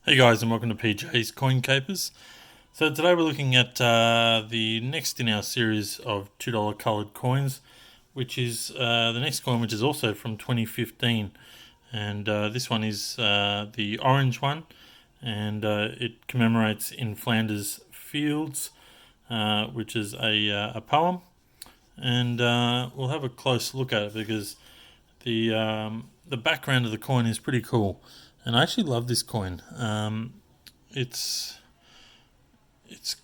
Hey guys, and welcome to PJ's Coin Capers. So today we're looking at the next in our series of $2 coloured coins, which is the next coin, which is also from 2015. And this one is the orange one, and it commemorates in Flanders Fields, which is a poem. And we'll have a close look at it because the background of the coin is pretty cool, and I actually love this coin. It's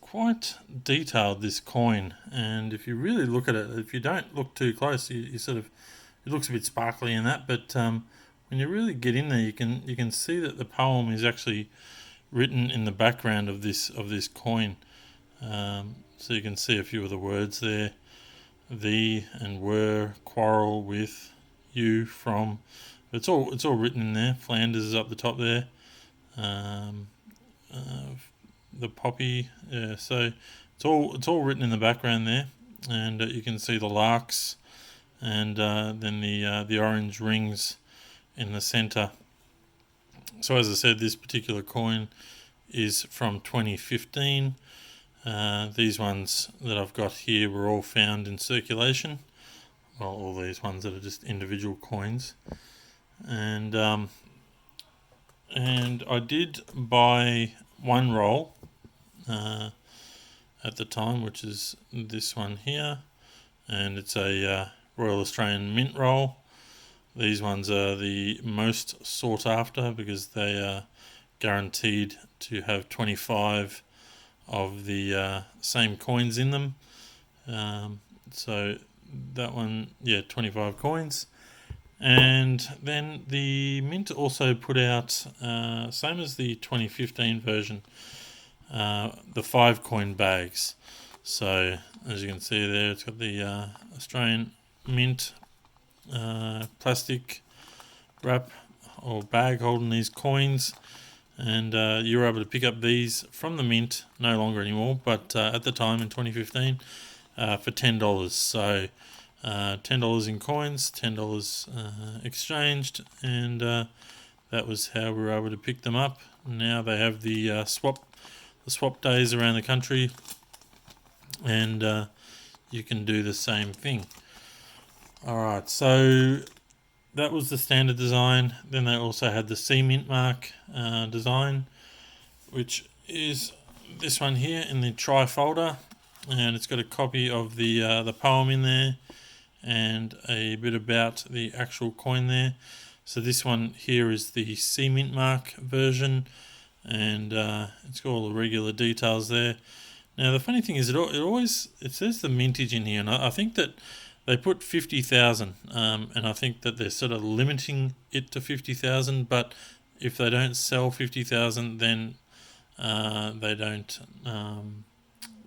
quite detailed, this coin, and if you really look at it, if you don't look too close, you sort of, it looks a bit sparkly and that, but when you really get in there, you can see that the poem is actually written in the background of this coin. So you can see a few of the words there: thee and were, quarrel with, you, from. It's all written in there. Flanders is up the top there. Um, the poppy, yeah. So it's all written in the background there, and you can see the larks, and then the orange rings in the centre. So as I said, this particular coin is from 2015. These ones that I've got here were all found in circulation. Well, all these ones that are just individual coins, and I did buy one roll at the time, which is this one here, and it's a Royal Australian Mint roll. These ones are the most sought after because they are guaranteed to have 25 of the same coins in them. So that one, yeah, 25 coins. And then the Mint also put out, same as the 2015 version, the 5 coin bags. So as you can see there, it's got the Australian Mint plastic wrap or bag holding these coins, and you were able to pick up these from the Mint, no longer anymore, but at the time in 2015 for $10. So $10 in coins, $10 exchanged, and that was how we were able to pick them up. Now they have the swap days around the country, and you can do the same thing. Alright, so that was the standard design. Then they also had the C Mint mark design, which is this one here in the tri-folder, and it's got a copy of the poem in there and a bit about the actual coin there. So this one here is the C Mint mark version, and it's got all the regular details there. Now the funny thing is, it says the mintage in here, and I think that they put 50,000, and I think that they're sort of limiting it to 50,000. But if they don't sell 50,000, then they don't.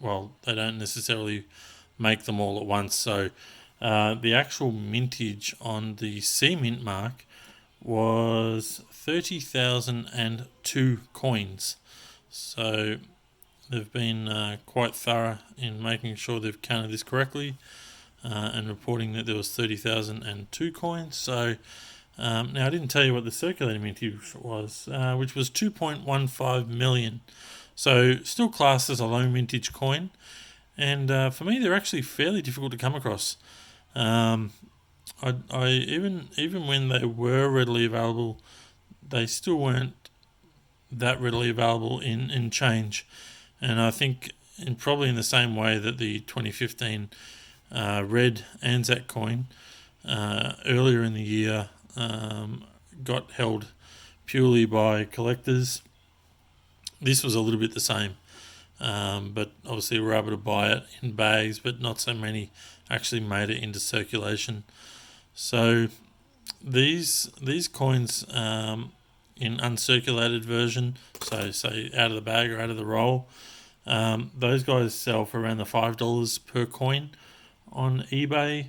They don't necessarily make them all at once. So the actual mintage on the C Mint mark was 30,002 coins. So they've been quite thorough in making sure they've counted this correctly, and reporting that there was 30,002 coins. So now I didn't tell you what the circulating mintage was, which was 2.15 million. So still classed as a low mintage coin, and for me they're actually fairly difficult to come across. I even when they were readily available, they still weren't that readily available in change, and I think probably in the same way that the 2015 red Anzac coin earlier in the year got held purely by collectors. This was a little bit the same, but obviously we were able to buy it in bags, but not so many actually made it into circulation. So these coins in uncirculated version, so say out of the bag or out of the roll, those guys sell for around the $5 per coin on eBay,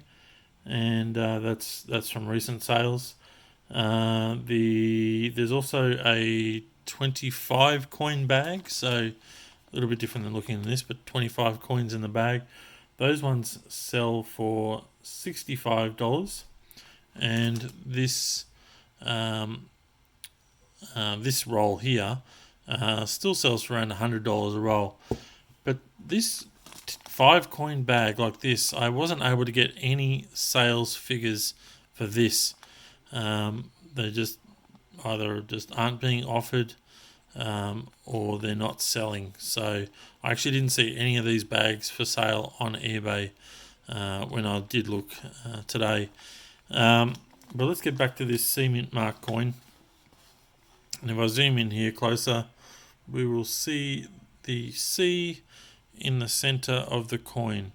and that's from recent sales. There's also a 25 coin bag, so a little bit different than looking at this, but 25 coins in the bag. Those ones sell for $65, and this roll here Still sells for around $100 a roll. But this 5-coin bag like this, I wasn't able to get any sales figures for this. They just either just aren't being offered, or they're not selling. So I actually didn't see any of these bags for sale on eBay when I did look today. But let's get back to this C Mint Mark coin. And if I zoom in here closer, we will see the C in the center of the coin.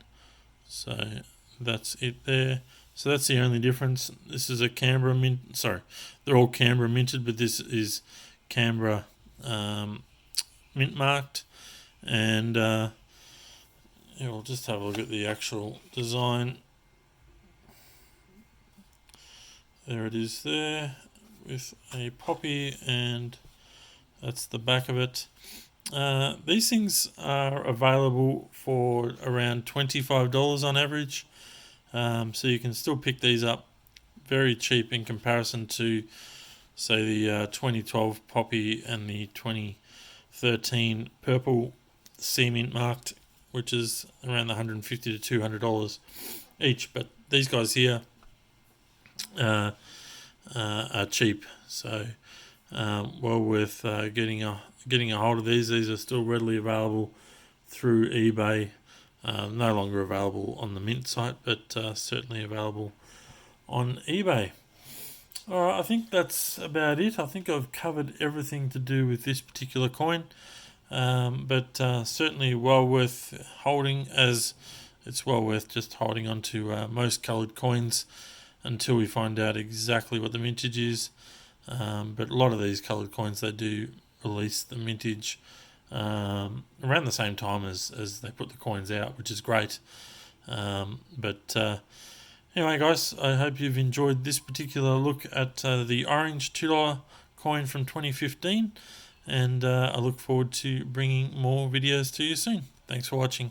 So that's it there. So that's the only difference. This is a Canberra mint. Sorry, they're all Canberra minted, but this is Canberra mint marked. And we'll just have a look at the actual design. There it is there with a poppy, and that's the back of it. These things are available for around $25 on average. So you can still pick these up very cheap in comparison to, say, the 2012 poppy and the 2013 purple C Mint marked, which is around the $150 to $200 each. But these guys here are cheap, so well worth getting a hold of these. These are still readily available through eBay. No longer available on the Mint site, but certainly available on eBay. Alright, I think that's about it. I think I've covered everything to do with this particular coin, but certainly well worth holding, as it's well worth just holding on to most coloured coins until we find out exactly what the mintage is. But a lot of these coloured coins, they do release the mintage around the same time as they put the coins out, which is great. But anyway, guys, I hope you've enjoyed this particular look at the orange $2 coin from 2015, and I look forward to bringing more videos to you soon. Thanks for watching.